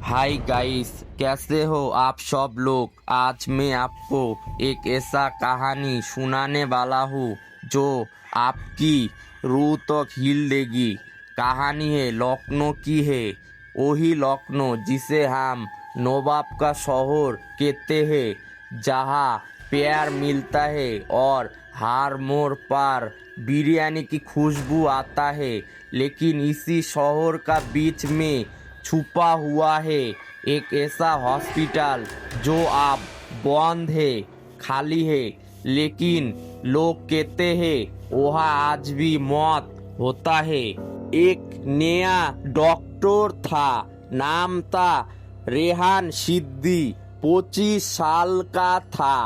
Hi guys, कैसे हो आप सब लोग। आज मैं आपको एक ऐसा कहानी सुनाने वाला हूँ जो आपकी रूह तक हिल देगी। कहानी है लखनऊ की है, वही लखनऊ जिसे हम नवाब का शहर कहते हैं, जहाँ प्यार मिलता है और हर मोड़ पर बिरयानी की खुशबू आता है। लेकिन इसी शहर का बीच में छुपा हुआ है एक ऐसा हॉस्पिटल जो अब बंद है, खाली है, लेकिन लोग कहते हैं वहाँ आज भी मौत होता है। एक नया डॉक्टर था, नाम था रेहान सिद्दी। 25 साल का था।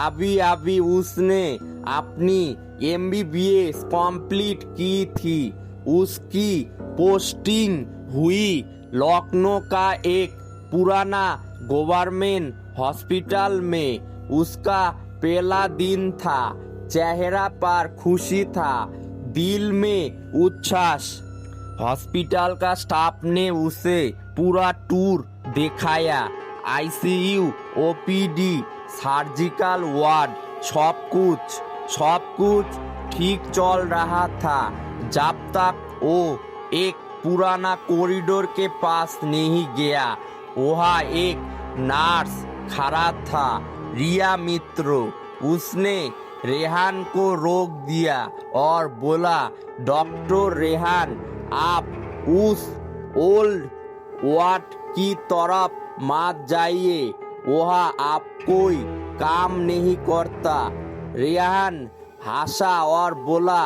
अभी अभी उसने अपनी MBBS कंप्लीट की थी। उसकी पोस्टिंग हुई लखनऊ का एक पुराना गवर्नमेंट हॉस्पिटल में। उसका पहला दिन था। चेहरा पर खुशी था, दिल में उच्छ्वास। हॉस्पिटल का स्टाफ ने उसे पूरा टूर दिखाया। ICU, OPD, सर्जिकल वार्ड, सब कुछ ठीक चल रहा था, जब तक वो एक पुराना कॉरिडोर के पास नहीं गया। वहाँ एक नर्स खड़ा था, रिया मित्र। उसने रेहान को रोक दिया और बोला, डॉक्टर रेहान, आप उस ओल्ड वार्ड की तरफ मत जाइए, वहाँ आप कोई काम नहीं करता। रेहान हंसा और बोला,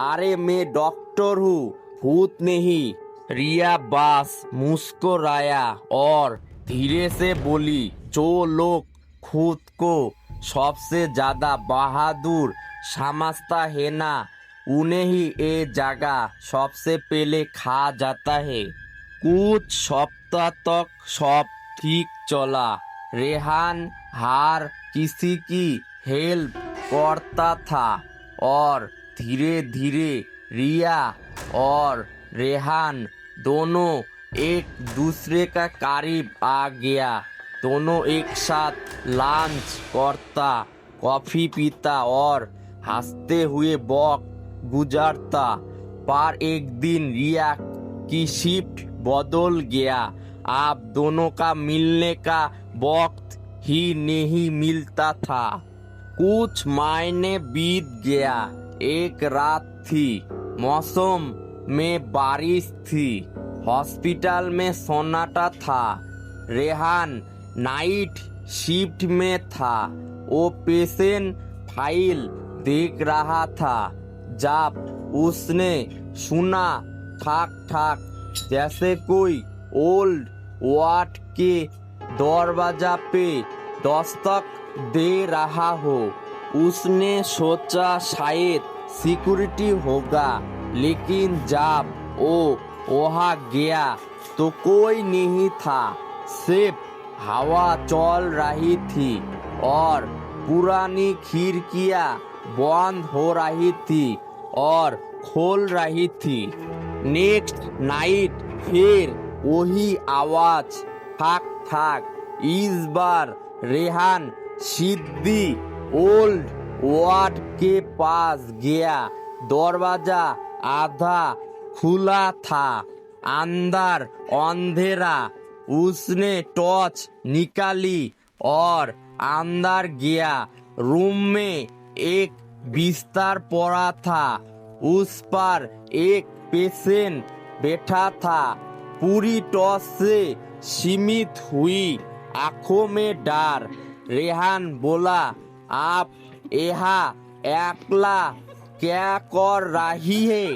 अरे मैं डॉक्टर हूँ, भूत नहीं। रिया बस मुस्कुराया और धीरे से बोली, जो लोग खुद को सबसे ज्यादा बहादुर समझता है ना, उन्हें ही ये जगह सबसे पहले खा जाता है। कुछ सप्ताह तक सब ठीक चला। रेहान हर किसी की हेल्प करता था और धीरे धीरे रिया और रेहान दोनों एक दूसरे का करीब आ गया। दोनों एक साथ लंच करता, कॉफी पीता और हंसते हुए वक्त गुजारता। पर एक दिन रिया की शिफ्ट बदल गया। आप दोनों का मिलने का वक्त ही नहीं मिलता था। कुछ महीने बीत गया। एक रात थी, मौसम में बारिश थी, हॉस्पिटल में सन्नाटा था। रेहान नाइट शिफ्ट में था। वो पेशेंट फाइल देख रहा था, जब उसने सुना ठाक ठाक जैसे कोई ओल्ड वार्ड के दरवाजा पे दस्तक दे रहा हो। उसने सोचा शायद सिक्योरिटी होगा, लेकिन जब वो वहाँ गया तो कोई नहीं था। सिर्फ हवा चल रही थी और पुरानी खिड़कियाँ बंद हो रही थी और खोल रही थी। नेक्स्ट नाइट फिर वही आवाज, ठाक ठाक। इस बार रेहान सिद्दी ओल्ड वार्ड के पास गया। दरवाजा आधा खुला था, अंदर अंधेरा। उसने टॉर्च निकाली और अंदर गया। रूम में एक बिस्तर पड़ा था, उस पर एक पेशेंट बैठा था, पूरी टॉर्च से सीमित हुई आंखों में डर। रेहान बोला, आप यहाँ अकेला क्या कर रही है?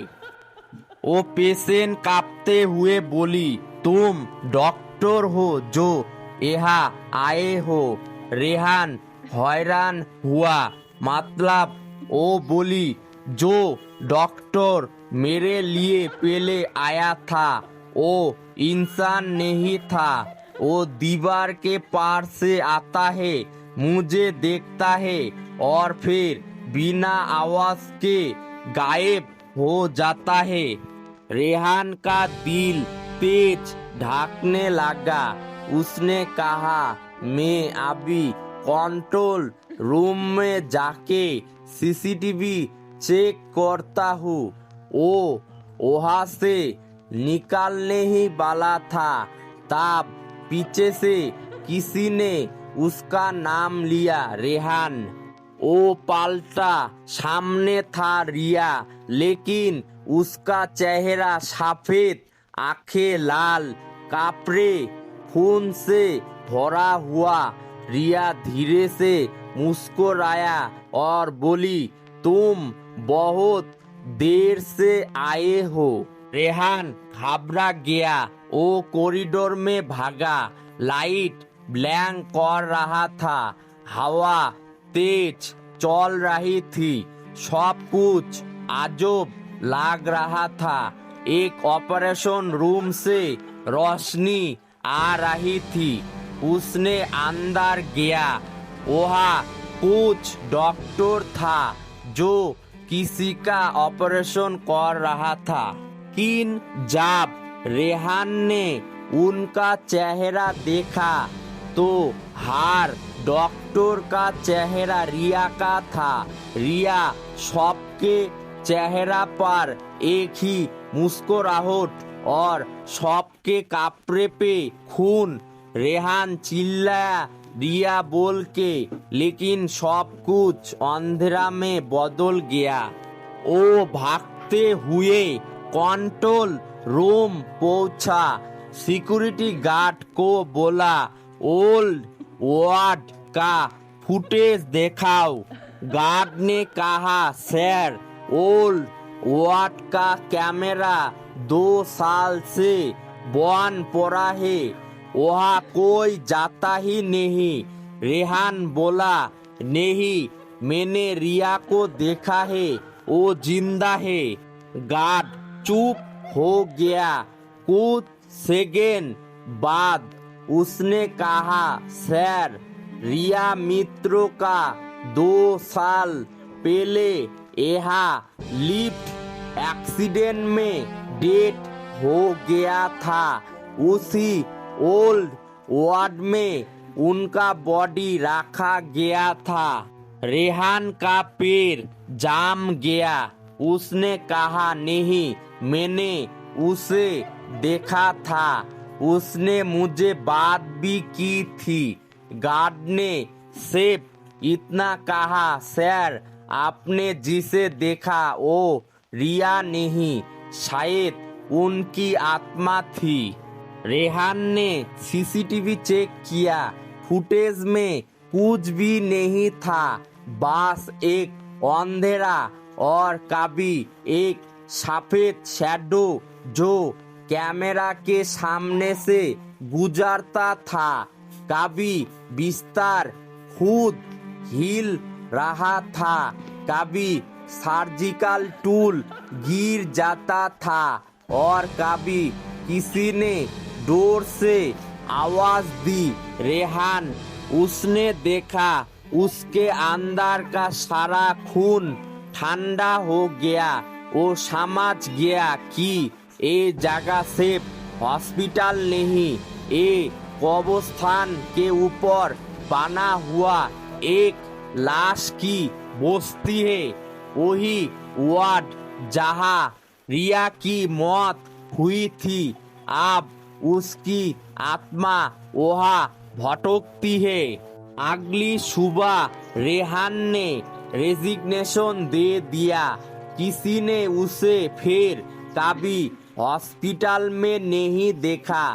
वो पेशेंट कांपते हुए बोली, तुम डॉक्टर हो जो यहाँ आए हो? रेहान हैरान हुआ। मतलब? वो बोली, जो डॉक्टर मेरे लिए पहले आया था वो इंसान नहीं था। वो दीवार के पार से आता है, मुझे देखता है और फिर बिना आवाज के गायब हो जाता है। रेहान का दिल तेज ढांकने लगा। उसने कहा, मैं अभी कंट्रोल रूम में जाके सीसीटीवी चेक करता हूँ। वो वहां से निकालने ही वाला था, तब पीछे से किसी ने उसका नाम लिया, रेहान। वो पलटा, सामने था रिया, लेकिन उसका चेहरा सफेद, आंखें लाल, कपड़े खून से भरा हुआ। रिया धीरे से मुस्कुराया और बोली, तुम बहुत देर से आए हो। रेहान घबरा गया। वो कॉरिडोर में भागा। लाइट ब्लैंक कर रहा था, हवा तेज चल रही थी, सब कुछ अजब लग रहा था। एक ऑपरेशन रूम से रोशनी आ रही थी। उसने अंदर गया। वहाँ कुछ डॉक्टर था जो किसी का ऑपरेशन कर रहा था। किन जब रेहान ने उनका चेहरा देखा तो हर डॉक्टर का चेहरा रिया का था। रिया सबके चेहरा पर एक ही मुस्कुराहट और सबके कपड़े पे खून। रेहान चिल्लाया रिया बोल के, लेकिन सब कुछ अंधेरा में बदल गया। वो भागते हुए कंट्रोल रूम पहुंचा। सिक्योरिटी गार्ड को बोला, ओल्ड वार्ड का फुटेज दिखाओ। गार्ड ने कहा, सर, ओल्ड वार्ड का कैमरा 2 साल से बंद पड़ा है, वहाँ कोई जाता ही नहीं। रेहान बोला, नहीं, मैंने रिया को देखा है, वो जिंदा है। गार्ड चुप हो गया। कुछ सेकेंड बाद उसने कहा, सर, रिया मित्र का 2 साल पहले यहाँ लिफ्ट एक्सीडेंट में डेथ हो गया था। उसी ओल्ड वार्ड में उनका बॉडी रखा गया था। रेहान का पैर जम गया। उसने कहा, नहीं, मैंने उसे देखा था, उसने मुझे बात भी की थी। गार्ड ने सिर्फ इतना कहा, सर, आपने जिसे देखा वो रिया नहीं, शायद उनकी आत्मा थी। रेहान ने सीसीटीवी चेक किया। फुटेज में कुछ भी नहीं था, बस एक अंधेरा और कभी एक सफेद शैडो जो कैमरा के सामने से गुजरता था। कभी बिस्तर खुद हिल रहा था, कभी सर्जिकल टूल गिर जाता था और कभी किसी ने डोर से आवाज दी। रेहान, उसने देखा उसके अंदर का सारा खून ठंडा हो गया। वो समझ गया कि ये जगह सिर्फ हॉस्पिटल नहीं, ये कब्रिस्तान के ऊपर बना हुआ एक लाश की बस्ती है। वही वार्ड जहाँ रिया की मौत हुई थी, अब उसकी आत्मा वहाँ भटकती है। अगली सुबह रेहान ने रेजिग्नेशन दे दिया। किसी ने उसे फिर कभी हॉस्पिटल में नहीं देखा,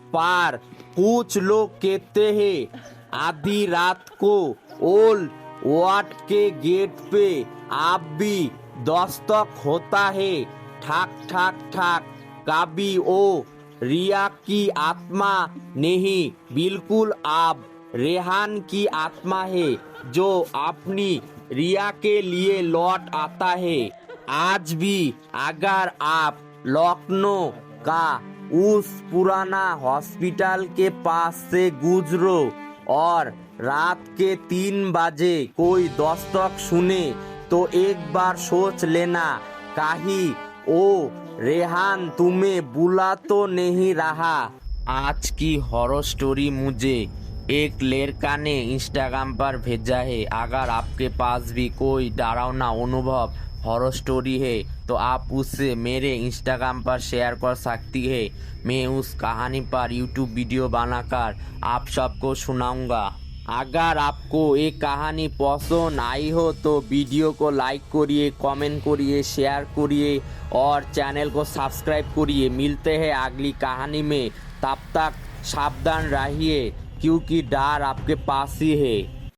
पर कुछ लोग कहते हैं आधी रात को ओल्ड वार्ड के गेट पे आप भी दस्तक होता है, ठाक ठाक ठाक। कभी वो रिया की आत्मा नहीं, बिल्कुल आप रेहान की आत्मा है जो अपनी रिया के लिए लौट आता है। आज भी अगर आप लखनऊ का उस पुराना हॉस्पिटल के पास से गुजरो और रात के 3 बजे कोई दस्तक सुने तो एक बार सोच लेना, कहीं ओ रेहान तुम्हें बुला तो नहीं रहा। आज की हॉरर स्टोरी मुझे एक लड़का ने इंस्टाग्राम पर भेजा है। अगर आपके पास भी कोई डरावना अनुभव हॉरर स्टोरी है तो आप उससे मेरे इंस्टाग्राम पर शेयर कर सकती है। मैं उस कहानी पर यूट्यूब वीडियो बनाकर आप सबको सुनाऊंगा। अगर आपको ये कहानी पसंद आई हो तो वीडियो को लाइक करिए, कमेंट करिए, शेयर करिए और चैनल को सब्सक्राइब करिए। मिलते हैं अगली कहानी में, तब तक सावधान रहिए क्योंकि डर आपके पास ही है।